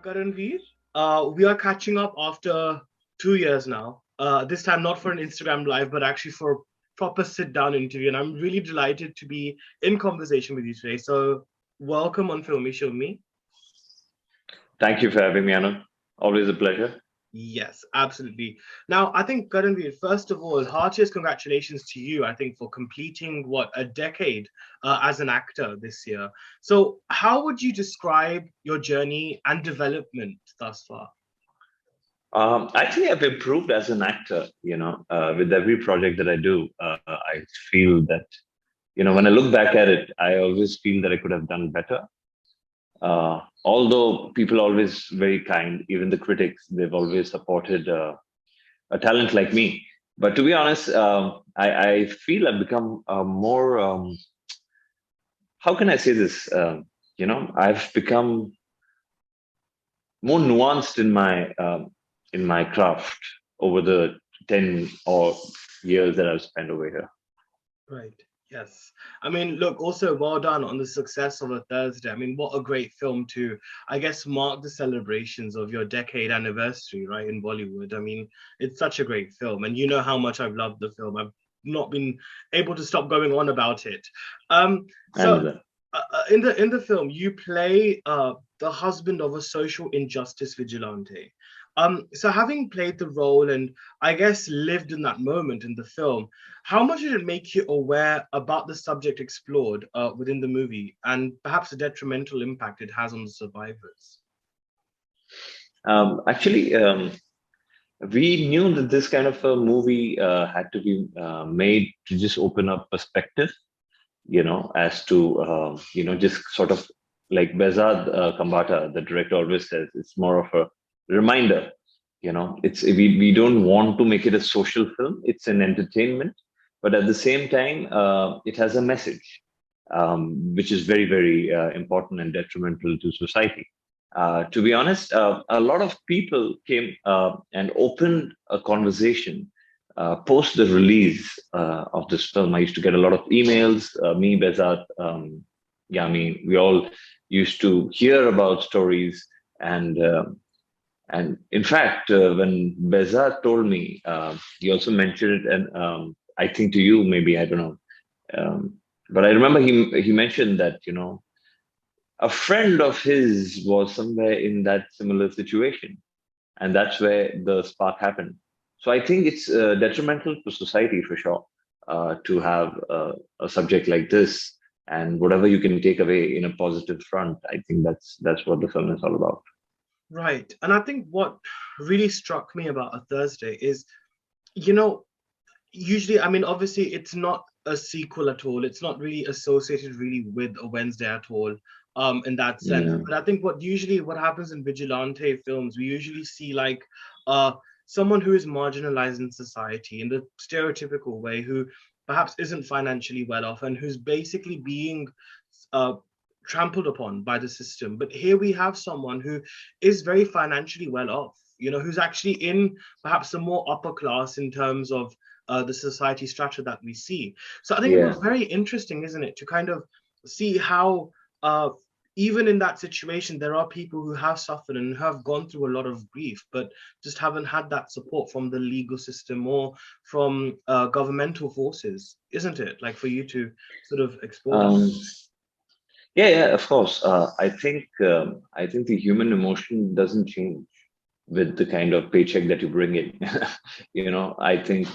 Karanvir. We are catching up after 2 years now. This time not for an Instagram live, but actually for a proper sit-down interview. And I'm really delighted to be in conversation with you today. So welcome on Filme Shilmy. Thank you for having me, Anna. Always a pleasure. Yes, absolutely. Now, I think, Karanvir, first of all, heartiest congratulations to you, I think, for completing what a decade as an actor this year. So, how would you describe your journey and development thus far? Actually, I've improved as an actor. With every project that I do, I feel that when I look back at it, I always feel that I could have done better. Although people are always very kind, even the critics, they've always supported a talent like me. But to be honest, I feel I've become more. How can I say this? I've become more nuanced in my craft over the 10 or years that I've spent over here. Right. Yes. I mean, look, also well done on the success of A Thursday. I mean, what a great film to, I guess, mark the celebrations of your decade anniversary, right, in Bollywood. I mean, it's such a great film, and you know how much I've loved the film. I've not been able to stop going on about it. Um, I know so that. in the film, you play the husband of a social injustice vigilante. So having played the role and I guess lived in that moment in the film, how much did it make you aware about the subject explored within the movie and perhaps the detrimental impact it has on the survivors? Actually, we knew that this kind of a movie had to be made to just open up perspective, as to, just sort of like Bezad Kambata, the director always says, it's more of a reminder. We don't want to make it a social film, it's an entertainment, but at the same time, it has a message, which is very, very important and detrimental to society. To be honest, a lot of people came and opened a conversation post the release of this film. I used to get a lot of emails. Me, Bezat, Yami, we all used to hear about stories, and in fact, when Bezat told me, he also mentioned it, and I think to you maybe, I don't know, but I remember he mentioned that a friend of his was somewhere in that similar situation, and that's where the spark happened. So I think it's detrimental to society for sure, to have a subject like this, and whatever you can take away in a positive front. I think that's what the film is all about. Right. And I think what really struck me about A Thursday is, you know, usually, I mean, obviously, it's not a sequel at all. It's not really associated really with a Wednesday at all, in that sense. Yeah, But I think what happens in vigilante films, we usually see like uh someone who is marginalized in society in the stereotypical way, who perhaps isn't financially well off and who's basically being uh trampled upon by the system. But here we have someone who is very financially well off, who's actually in perhaps a more upper class in terms of the society structure that we see. So I think it was yeah. very interesting, isn't it, to kind of see how even in that situation, there are people who have suffered and have gone through a lot of grief, but just haven't had that support from the legal system or from governmental forces, isn't it? Like for you to sort of explore that. Um, yeah, yeah, of course. I think the human emotion doesn't change with the kind of paycheck that you bring in. I think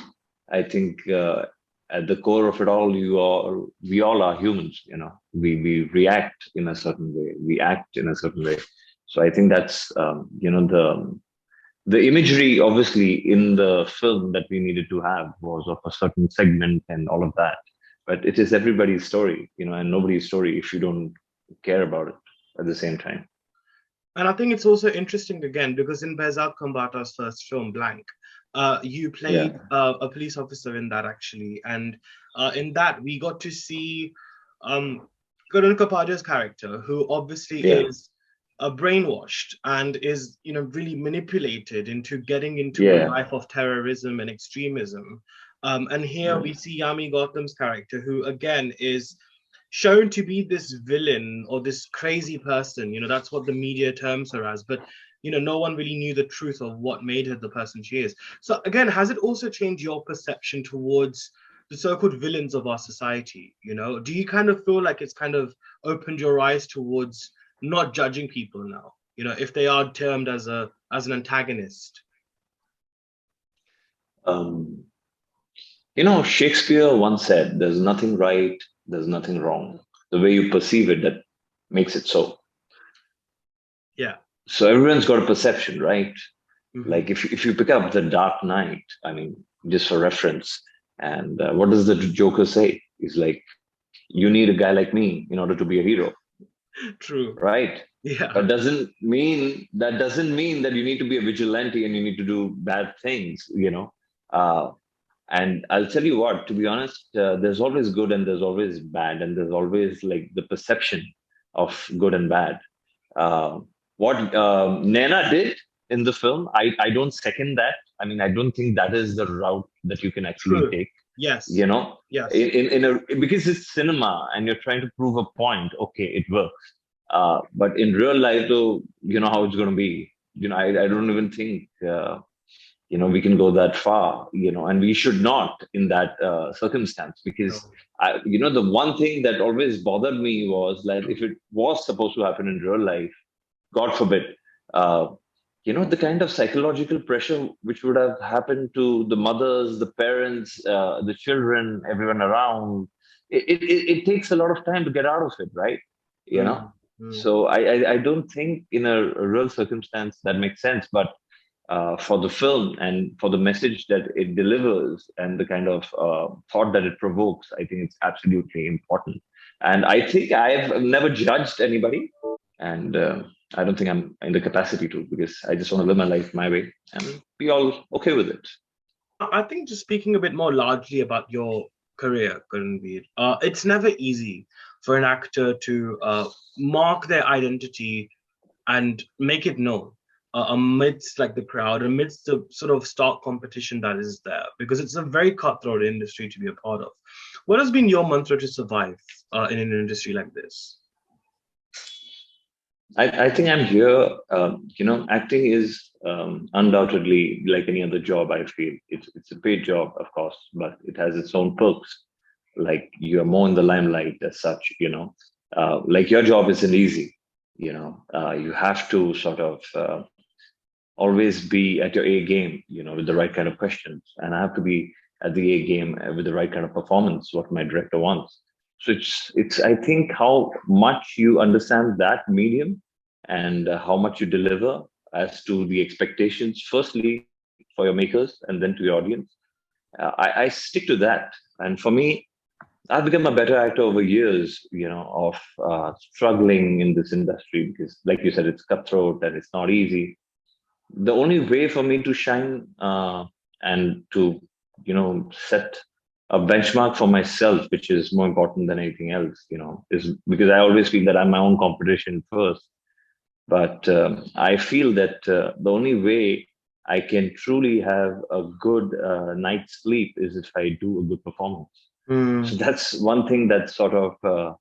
at the core of it all, we all are humans. We react in a certain way, we act in a certain way. So I think that's the imagery, obviously, in the film that we needed to have was of a certain segment and all of that. But it is everybody's story, and nobody's story if you don't care about it at the same time. And I think it's also interesting again because in Behzad Kambata's first film, Blank, you Yeah, played a police officer in that actually, and in that we got to see Karun Kapadia's character, who obviously yeah, is brainwashed and is really manipulated into getting into a yeah, life of terrorism and extremism. And here yeah, we see Yami Gautam's character, who again is shown to be this villain or this crazy person. That's what the media terms her as. But no one really knew the truth of what made her the person she is. So again, has it also changed your perception towards the so-called villains of our society? Do you kind of feel like it's kind of opened your eyes towards not judging people now? If they are termed as an antagonist. Um, Shakespeare once said, "There's nothing right, there's nothing wrong. The way you perceive it that makes it so." Yeah. So everyone's got a perception, right? Mm-hmm. Like if you pick up The Dark Knight, I mean, just for reference, and what does the Joker say? He's like, "You need a guy like me in order to be a hero," True. right? Yeah. But doesn't mean that you need to be a vigilante and you need to do bad things, Uh, and I'll tell you what, to be honest, there's always good and there's always bad, and there's always like the perception of good and bad. Uh, what Naina did in the film, I don't second that. I mean, I don't think that is the route that you can actually True. take. Yes. You know, Yes. in a because it's cinema and you're trying to prove a point. Okay, it works. But in real life, though, you know how it's going to be. I don't even think we can go that far. And we should not in that circumstance, because No. the one thing that always bothered me was that if it was supposed to happen in real life, God forbid, uh, the kind of psychological pressure which would have happened to the mothers, the parents, the children, everyone around. It takes a lot of time to get out of it, right? You know. Mm, mm. So I don't think in a real circumstance that makes sense, but for the film and for the message that it delivers and the kind of thought that it provokes, I think it's absolutely important. And I think I've never judged anybody, and I don't think I'm in the capacity to, because I just want to live my life my way and be all okay with it. I think just speaking a bit more largely about your career, Karanvir, it's never easy for an actor to mark their identity and make it known amidst like the crowd, amidst the sort of stark competition that is there, because it's a very cutthroat industry to be a part of. What has been your mantra to survive in an industry like this? I think I'm here. Acting is undoubtedly like any other job. I feel it's a paid job, of course, but it has its own perks. Like you are more in the limelight as such. Like your job isn't easy. You have to sort of always be at your A game. With the right kind of questions, and I have to be at the A game with the right kind of performance. What my director wants. So it's I think how much you understand that medium and how much you deliver as to the expectations, firstly for your makers and then to your audience. I stick to that. And for me, I've become a better actor over years, of struggling in this industry because, like you said, it's cutthroat and it's not easy. The only way for me to shine and to, set a benchmark for myself, which is more important than anything else, is because I always feel that I'm my own competition first. But I feel that the only way I can truly have a good night's sleep is if I do a good performance. So Mm, that's one thing that sort of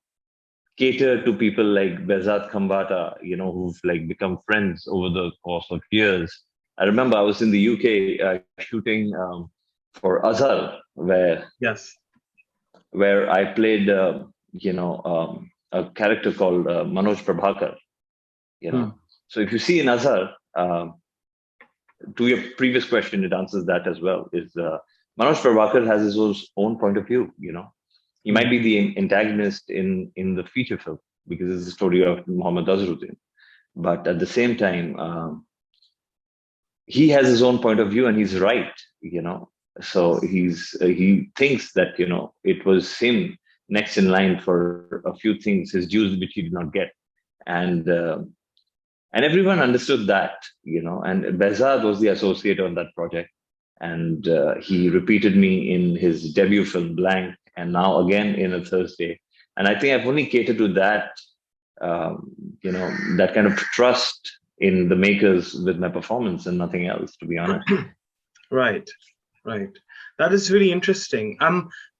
cater to people like Bezat Khambata, who've like become friends over the course of years. I remember I was in the UK shooting for Azhar, yes. where I played, a character called Manoj Prabhakar. You know, Mm, so if you see in Azhar, to your previous question, it answers that as well. Is Manoj Prabhakar has his own point of view. He might mm, be the antagonist in the feature film because it's the story of Muhammad Azharuddin. But at the same time, he has his own point of view and he's right. So he thinks that it was him next in line for a few things, his dues which he did not get, and everyone understood that. And Behzad was the associate on that project, and he repeated me in his debut film Blank, and now again in A Thursday. And I think I've only catered to that, um, that kind of trust in the makers with my performance and nothing else, to be honest. right. Right. That is really interesting.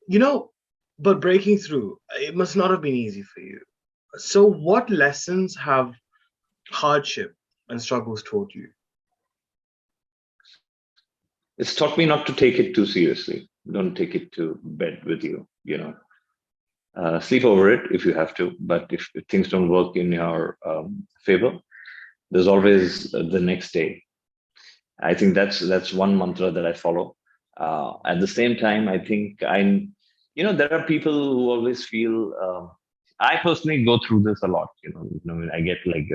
You know, But breaking through, it must not have been easy for you. So, what lessons have hardship and struggles taught you? It's taught me not to take it too seriously. Don't take it to bed with you. Sleep over it if you have to. But if things don't work in your favor, there's always the next day. I think that's one mantra that I follow. At the same time, I think there are people who always feel. I personally go through this a lot. I get like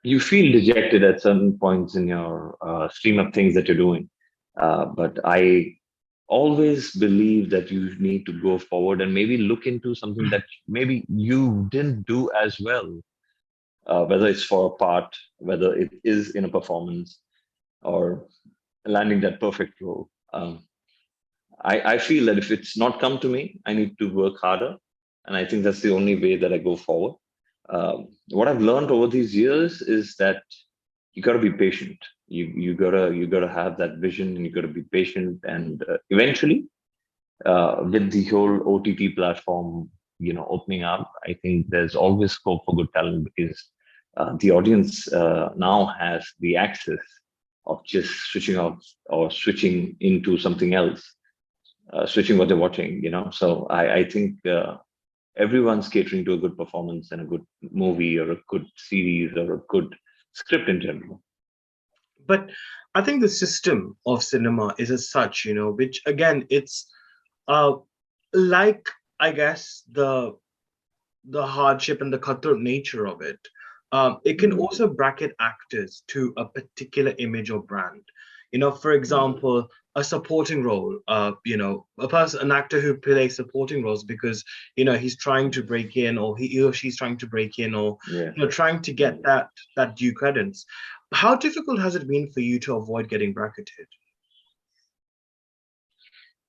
you feel dejected at certain points in your stream of things that you're doing. But I always believe that you need to go forward and maybe look into something that maybe you didn't do as well, whether it's for a part, whether it is in a performance or landing that perfect role. I feel that if it's not come to me, I need to work harder. And I think that's the only way that I go forward. What I've learned over these years is that you got to be patient. You gotta have that vision, and you got to be patient. And eventually, with the whole OTT platform, opening up, I think there's always scope for good talent because the audience now has the access of just switching off or switching into something else, switching what they're watching. So I think everyone's catering to a good performance and a good movie or a good series or a good script in general. But I think the system of cinema is as such, which again, it's uh, like, I guess, the hardship and the cutthroat nature of it. It can Mm. also bracket actors to a particular image or brand. For example, a supporting role, an actor who plays supporting roles because, he's trying to break in, or he or she's trying to break in, or, Yeah. trying to get that due credence. How difficult has it been for you to avoid getting bracketed?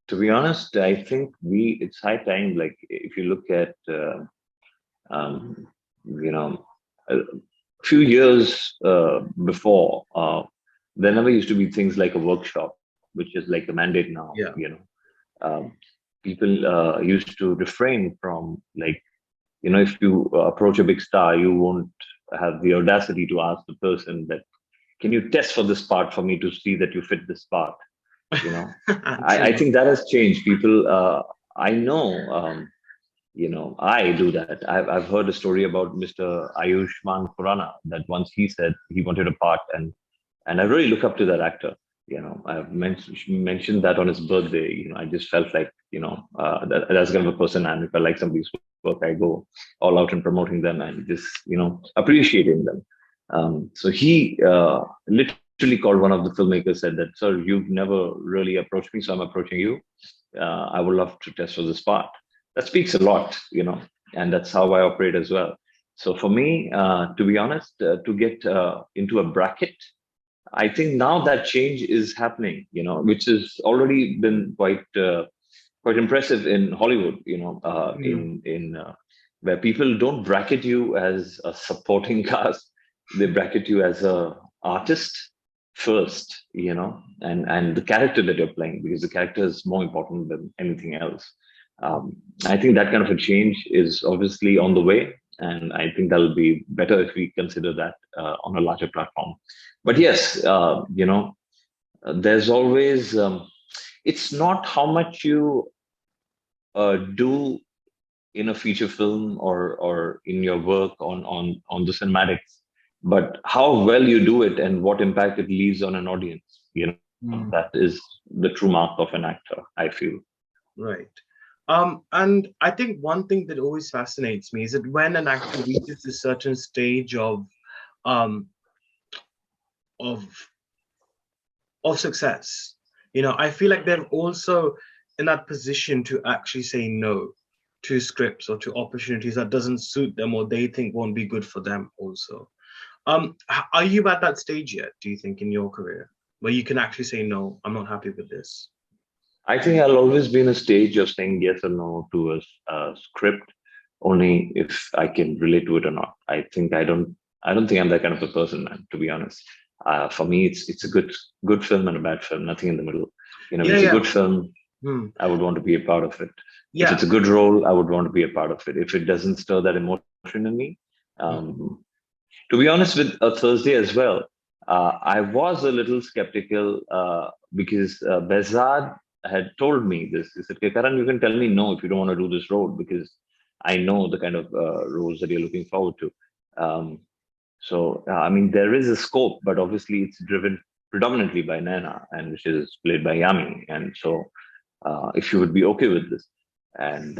To be honest, I think it's high time. Like if you look at, um, you know, a few years before, there never used to be things like a workshop, which is like a mandate now. Yeah. Um, People used to refrain from like, if you approach a big star, you won't have the audacity to ask the person that, can you test for this part for me to see that you fit this part? you know I True. think that has changed. People, I know, I do that. I've heard a story about Mr. Ayushman Khurrana that once he said he wanted a part, and I really look up to that actor. I've mentioned that on his birthday. I just felt like, that's kind of a person. And if I like somebody's work, I go all out in promoting them and just, appreciating them. So he literally called one of the filmmakers, said that, "Sir, you've never really approached me, so I'm approaching you. I would love to test for this part." That speaks a lot, and that's how I operate as well. So for me, to be honest, to get into a bracket, I think now that change is happening, which has already been quite impressive in Hollywood, Mm. where people don't bracket you as a supporting cast, they bracket you as a artist first, and the character that you're playing, because the character is more important than anything else. I think that kind of a change is obviously on the way, and I think that'll be better if we consider that on a larger platform. But yes, there's always, it's not how much you do in a feature film or in your work on the cinematics, but how well you do it and what impact it leaves on an audience. That Mm. is the true mark of an actor, I feel. Right. And I think one thing that always fascinates me is that when an actor reaches a certain stage um of of success, I feel like they're also in that position to actually say no to scripts or to opportunities that doesn't suit them or they think won't be good for them also. Are you at that stage yet, do you think, in your career, where you can actually say no, I'm not happy with this? I think I'll always be in a stage of saying yes or no to a script only if I can relate to it or not. I don't think I'm that kind of a person, man, to be honest. For me, it's a good film and a bad film, nothing in the middle. If Yeah, it's a yeah. good film, Hmm. I would want to be a part of it. If Yeah. it's a good role, I would want to be a part of it. If it doesn't stir that emotion in me, Mhm. to be honest, with a Thursday as well, I was a little skeptical because Bezad had told me this. He said, "Okay, Karan, you can tell me no if you don't want to do this role because I know the kind of roles that you're looking forward to." Um, I mean, there is a scope, but obviously it's driven predominantly by Naina, and which is played by Yami. And so, if you would be okay with this. And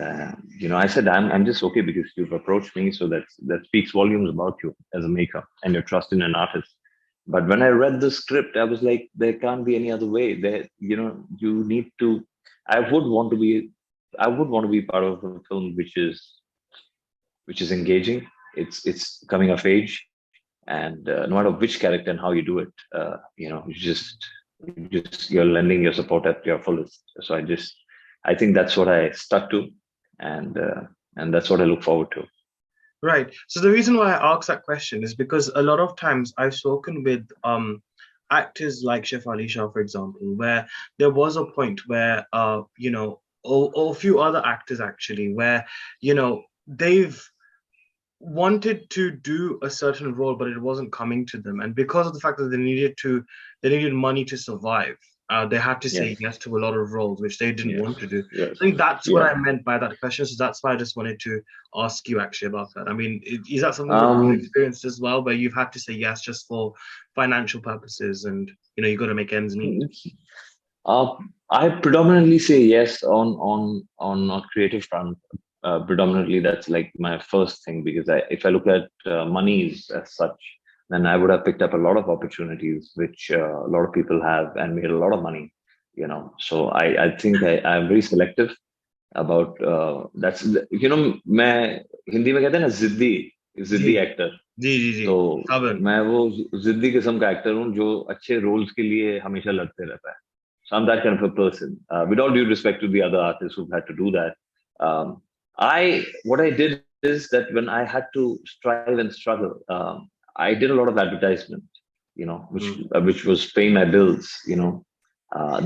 I said I'm just okay because you've approached me, so that speaks volumes about you as a maker and your trust in an artist. But when I read the script, I was like, there can't be any other way. There, you need to. I would want to be. I would want to be part of a film which is engaging. It's coming of age, and no matter which character and how you do it, you're lending your support at your fullest. So I think that's what I stuck to, and that's what I look forward to. Right. So the reason why I ask that question is because a lot of times I've spoken with actors like Chef Ali Shah, for example, where there was a point where or a few other actors actually, where they've wanted to do a certain role, but it wasn't coming to them. And because of the fact that they needed money to survive, they had to say Yes, yes to a lot of roles, which they didn't yes, want to do. yes, I think that's what yeah. I meant by that question. So that's why I just wanted to ask you actually about that. I mean, is that something that you've Um, experienced as well, where you've had to say yes just for financial purposes and, you got to make ends meet? uh, I predominantly say yes on a creative front. Predominantly, that's like my first thing because if I look at monies as such, then I would have picked up a lot of opportunities which a lot of people have and made a lot of money. So I think I'm very selective about that's मैं हिंदी में कहते हैं ना जी जिद्दी actor. जी जी जी तो stubborn. मैं वो जिद्दी किस्म का एक्टर हूँ जो अच्छे रोल्स के लिए हमेशा लड़ते रहता है. So I'm that kind of a person. With all due respect to the other artists who've had to do that, what I did is that when I had to strive and struggle, I did a lot of advertisement, Mm. which was paying my bills.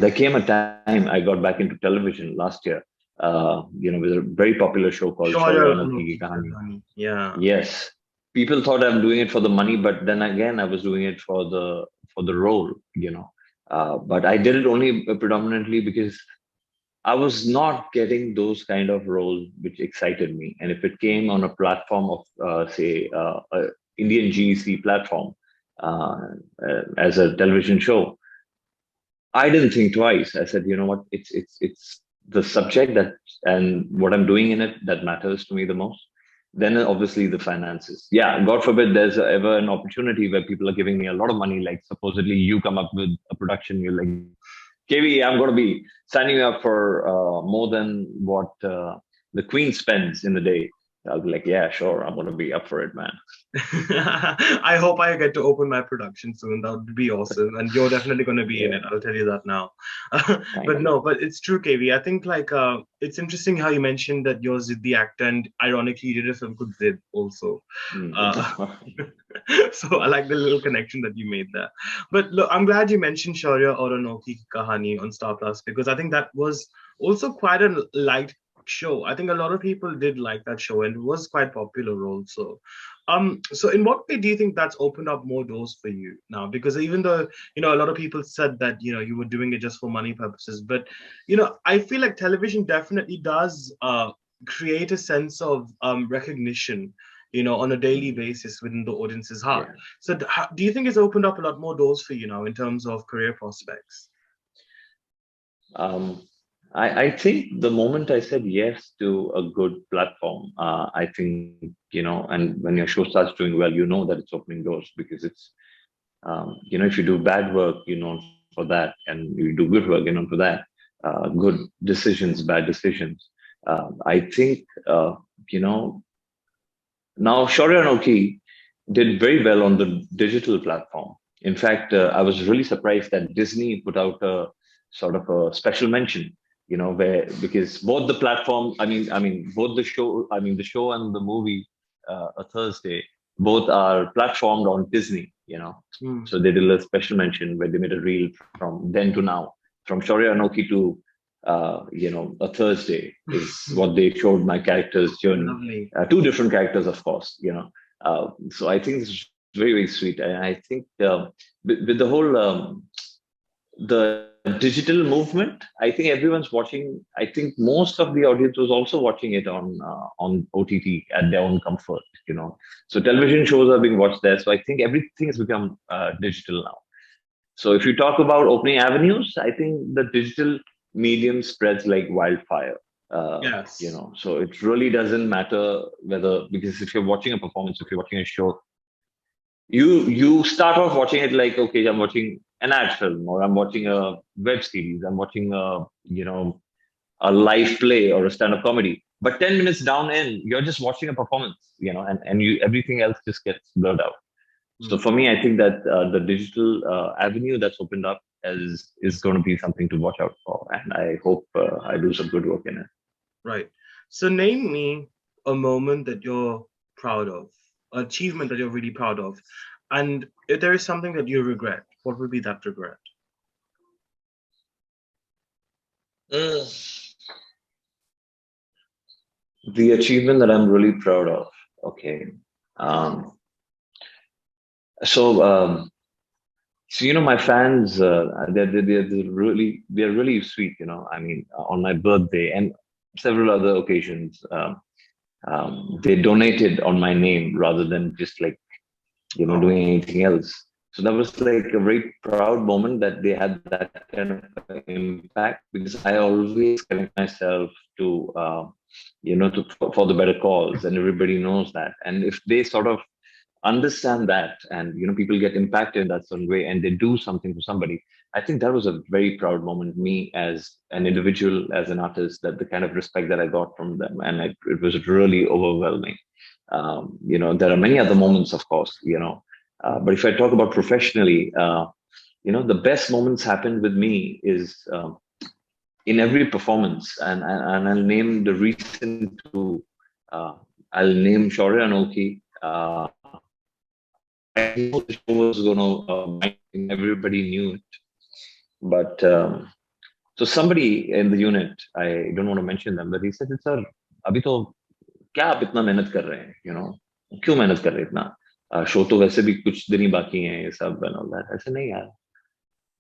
There came a time I got back into television last year. With a very popular show called Shaurya Shaurya Anokhi Ki Anokhi Ki Kahani. Kahani. Yeah. Yes, people thought I'm doing it for the money, but then again, I was doing it for the role. But I did it only predominantly because I was not getting those kind of roles which excited me. And if it came on a platform of, say, a Indian GEC platform uh, as a television show, I didn't think twice. I said, you know what, it's the subject that and what I'm doing in it that matters to me the most. Then obviously the finances. Yeah, God forbid there's ever an opportunity where people are giving me a lot of money. Like supposedly you come up with a production, you're like, KV, I'm going to be signing you up for more than what the Queen spends in the day. I'll be like, yeah, sure, I'm going to be up for it, man. I hope I get to open my production soon. That would be awesome. And you're definitely going to be in Yeah, it. I'll tell you that now. thank But you. no, but it's true, KV. I think like it's interesting how you mentioned that you're Zid the actor, and ironically, you did a film called Zid also. Uh, so I like the little connection that you made there. But look, I'm glad you mentioned Shaurya Auranoki Ki Kahani on Star Plus because I think that was also quite a light show. I think a lot of people did like that show and it was quite popular also. So in what way do you think that's opened up more doors for you now? Because even though, a lot of people said that, you were doing it just for money purposes, but, I feel like television definitely does create a sense of recognition, on a daily basis within the audience's heart. Yeah. So do you think it's opened up a lot more doors for you now in terms of career prospects? Um, I think the moment I said yes to a good platform, I think, and when your show starts doing well, you know that it's opening doors because if you do bad work, you're known for that, and you do good work, you're known for that. Good decisions, bad decisions. I think, now Shaurya Noki did very well on the digital platform. In fact, I was really surprised that Disney put out a sort of a special mention, where because both the platform, both the show, the show and the movie, a Thursday, both are platformed on Disney, Mm. So they did a special mention where they made a reel from then to now, from Shaurya Anoki to a Thursday is what they showed my character's journey. Lovely. Two different characters, of course, so I think it's very, very sweet. And I think with the whole the digital movement, I think everyone's watching. I think most of the audience was also watching it on OTT at their own comfort. So television shows are being watched there. So I think everything has become digital now. So if you talk about opening avenues, I think the digital medium spreads like wildfire. Yes. So it really doesn't matter whether, because if you're watching a performance, if you're watching a show, you start off watching it like, okay, I'm watching an ad film, or I'm watching a web series, I'm watching a live play or a stand-up comedy. But 10 minutes down in, you're just watching a performance, and you everything else just gets blurred out. So Mm. for me, I think that the digital avenue that's opened up is going to be something to watch out for, and I hope I do some good work in it. Right. So name me a moment that you're proud of, an achievement that you're really proud of. And if there is something that you regret, what would be that regret? Mm. The achievement that I'm really proud of. Okay. Um, so, my fans, they're really sweet. I mean, on my birthday and several other occasions, they donated on my name rather than just like Oh, doing anything else. So that was like a very proud moment that they had that kind of impact, because I always connect myself to for the better cause, and everybody knows that. And if they sort of understand that, and people get impacted in that certain way, and they do something for somebody, I think that was a very proud moment, me as an individual, as an artist, that the kind of respect that I got from them, and it was really overwhelming. There are many other moments, of course, but if I talk about professionally, the best moments happen with me is in every performance, and I'll name the recent two. uh, I'll name Shaurya Anoki. I know the show was going to bind, everybody knew it. But so somebody in the unit, I don't want to mention them, but he said, "Sir, अभी तो क्या आप इतना मेहनत कर रहे हैं? क्यों मेहनत कर रहे हैं इतना? शो तो वैसे भी कुछ दिन ही बाकी हैं, ये सब and all that." ऐसे नहीं यार,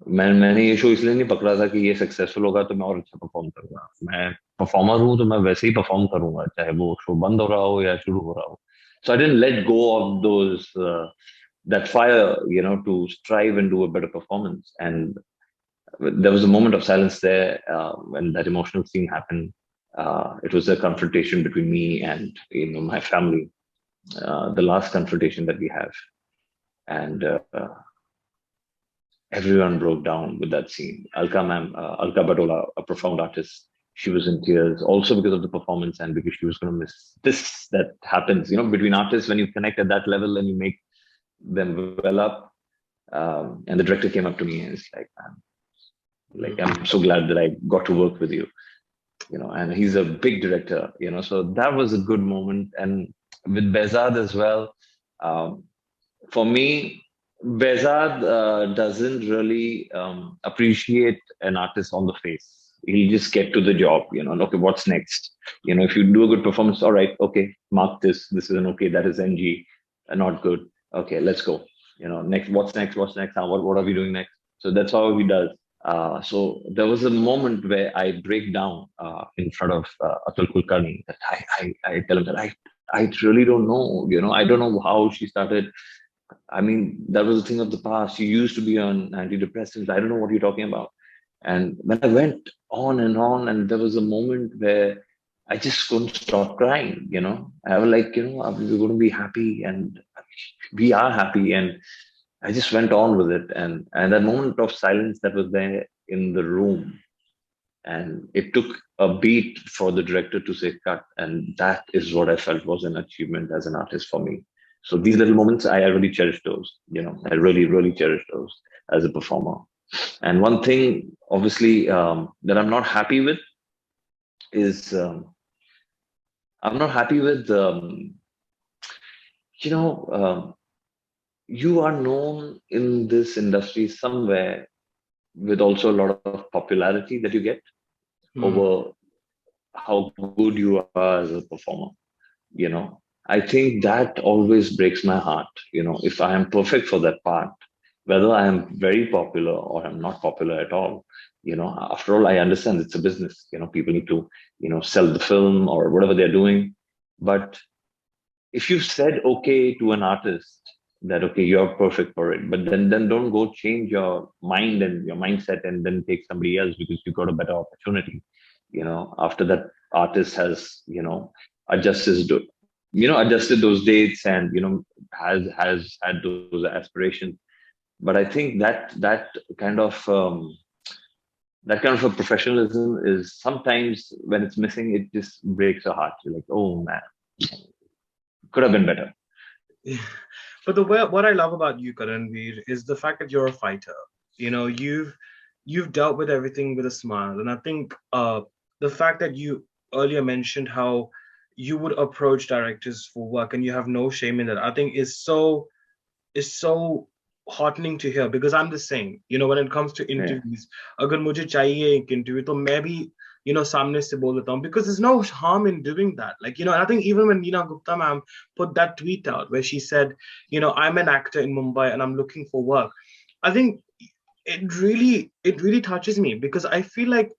मैंने ये शो इसलिए नहीं पकड़ा था कि ये सक्सेसफुल होगा तो मैं और अच्छा परफॉर्म करूंगा। मैं परफॉर्मर हूँ तो मैं वैसे ही परफॉर्म करूंगा, चाहे वो शो बंद हो रहा हो या शुरू हो रहा हो। So I didn't let go of those that fire, to strive and do a better performance. And there was a moment of silence there when that emotional scene happened. It was a confrontation between me and my family, the last confrontation that we have, and everyone broke down with that scene. Alka Badola, a profound artist, she was in tears also because of the performance and because she was going to miss this. That happens, between artists when you connect at that level and you make them well up. And the director came up to me and it's like, mm, I'm so glad that I got to work with you, and he's a big director, so that was a good moment. And with Bezad as well, um, for me, Bezad doesn't really appreciate an artist on the face. He'll just get to the job, okay, what's next? If you do a good performance, all right, okay, mark this. This is an okay, that is NG, not good. Okay, let's go. Next, what's next? What's next? What are we doing next? So that's how he does. So there was a moment where I break down in front of Atul Kulkarni, that I tell him that I really don't know, I don't know how she started. I mean, that was a thing of the past. She used to be on antidepressants. I don't know what you're talking about. And when I went on, and there was a moment where I just couldn't stop crying, I was like, we're going to be happy, and we are happy. And I just went on with it. And that moment of silence that was there in the room, and it took a beat for the director to say cut. And that is what I felt was an achievement as an artist for me. So these little moments, I really cherish those. I really, really cherish those as a performer. And one thing, obviously, that I'm not happy with is I'm not happy with, you know, you are known in this industry somewhere with also a lot of popularity that you get. Hmm. over how good you are as a performer. You know, I think that always breaks my heart. You know, if I am perfect for that part, whether I am very popular or I'm not popular at all, you know, after all, I understand it's a business. You know, people need to, sell the film or whatever they're doing. But if you said okay to an artist that okay, you're perfect for it, but then don't go change your mind and your mindset and then take somebody else because you got a better opportunity. You know, after that artist has, adjusted adjusted those dates and has had those aspirations. But I think that kind of a professionalism is sometimes when it's missing, it just breaks your heart. You're like, oh man, could have been better. But what I love about you, Karanvir, is the fact that you're a fighter. You've dealt with everything with a smile, and I think the fact that you earlier mentioned how you would approach directors for work and you have no shame in that, I think is so heartening to hear because I'm the same. When it comes to Yeah. interviews, अगर मुझे चाहिए एक interview तो मैं भी सामने से बोल देता हूँ because there's no harm in doing that. Like, and I think even when Neena Gupta ma'am put that tweet out where she said, I'm an actor in Mumbai and I'm looking for work. I think it really touches me because I feel like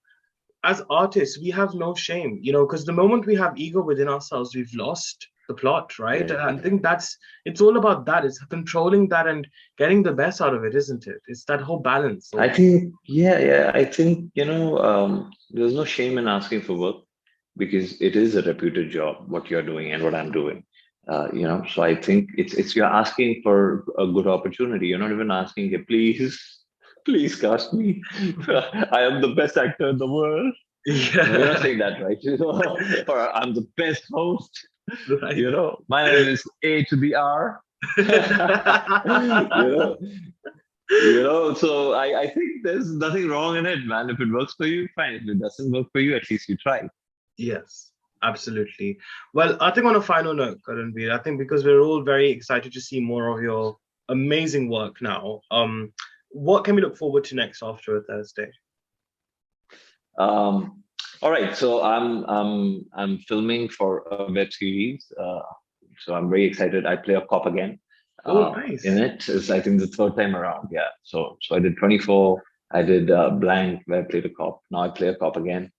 as artists, we have no shame, because the moment we have ego within ourselves, we've lost the plot, right? And Yeah. I think it's all about that. It's controlling that and getting the best out of it, isn't it? It's that whole balance. I So, think, yeah. I think, there's no shame in asking for work because it is a reputed job, what you're doing and what I'm doing. So I think it's you're asking for a good opportunity. You're not even asking, hey, please, please cast me. I am the best actor in the world. No, you're not yeah, saying that, right? Or I'm the best host. right. My name is A to the R. you know, so I think there's nothing wrong in it, man. If it works for you, fine. If it doesn't work for you, at least you tried. Yes, absolutely. Well, I think on a final note, Karanveer, I think because we're all very excited to see more of your amazing work now, what can we look forward to next after a Thursday? Um, all right, so I'm filming for a web series. So I'm very excited. I play a cop again. Oh, In nice. it is I think the third time around. Yeah. So I did 24. I did Blank where I played a cop. Now I play a cop again.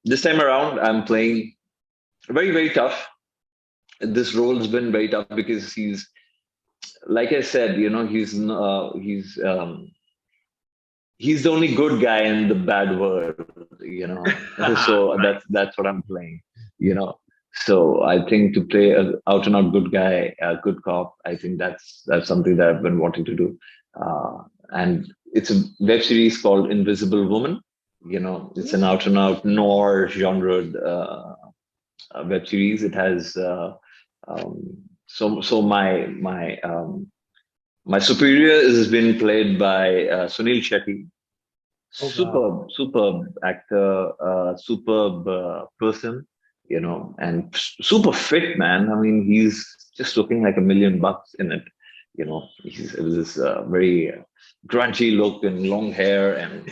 This time around, I'm playing very very tough. This role has been very tough because he's like I said, he's the only good guy in the bad world. So Right. that's what I'm playing, you know. So I think to play a out and out good guy, a good cop, I think that's something that I've been wanting to do. And it's a web series called Invisible Woman. It's an out and out noir genre web series. It has so my superior has been played by Sunil Shetty. Oh, wow. Superb actor, superb person, and super fit man. I mean, he's just looking like $1 million in it. It was this very grungy look and long hair and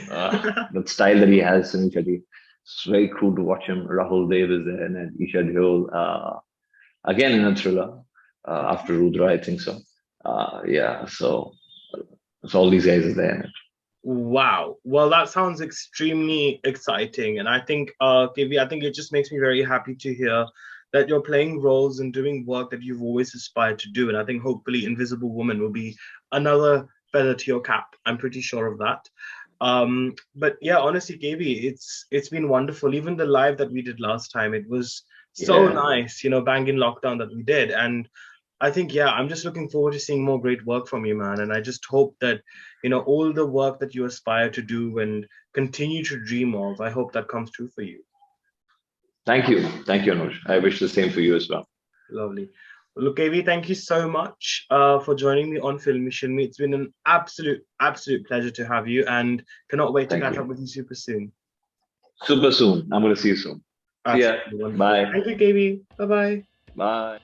the style that he has. Sunil Shetty. It's very cool to watch him. Rahul Dev is there and Isha Deol, again in a thriller after Rudra, I think so. Yeah, so all these guys are there. Wow. Well, that sounds extremely exciting. And I think, KV, I think it just makes me very happy to hear that you're playing roles and doing work that you've always aspired to do. And I think hopefully Invisible Woman will be another feather to your cap. I'm pretty sure of that. But yeah, honestly, KB, it's been wonderful. Even the live that we did last time, it was so Yeah. nice, bang in lockdown that we did. And I think, yeah, I'm just looking forward to seeing more great work from you, man. And I just hope that, all the work that you aspire to do and continue to dream of, I hope that comes true for you. Thank you, Anuj. I wish the same for you as well. Lovely. Well, look, AV, thank you so much for joining me on Filme Shilmy. It's been an absolute, absolute pleasure to have you and cannot wait to Thank catch up you. with you super soon. Super soon. I'm going to see you soon. See ya. Absolutely wonderful. Bye. Thank you, KB. Bye bye. Bye.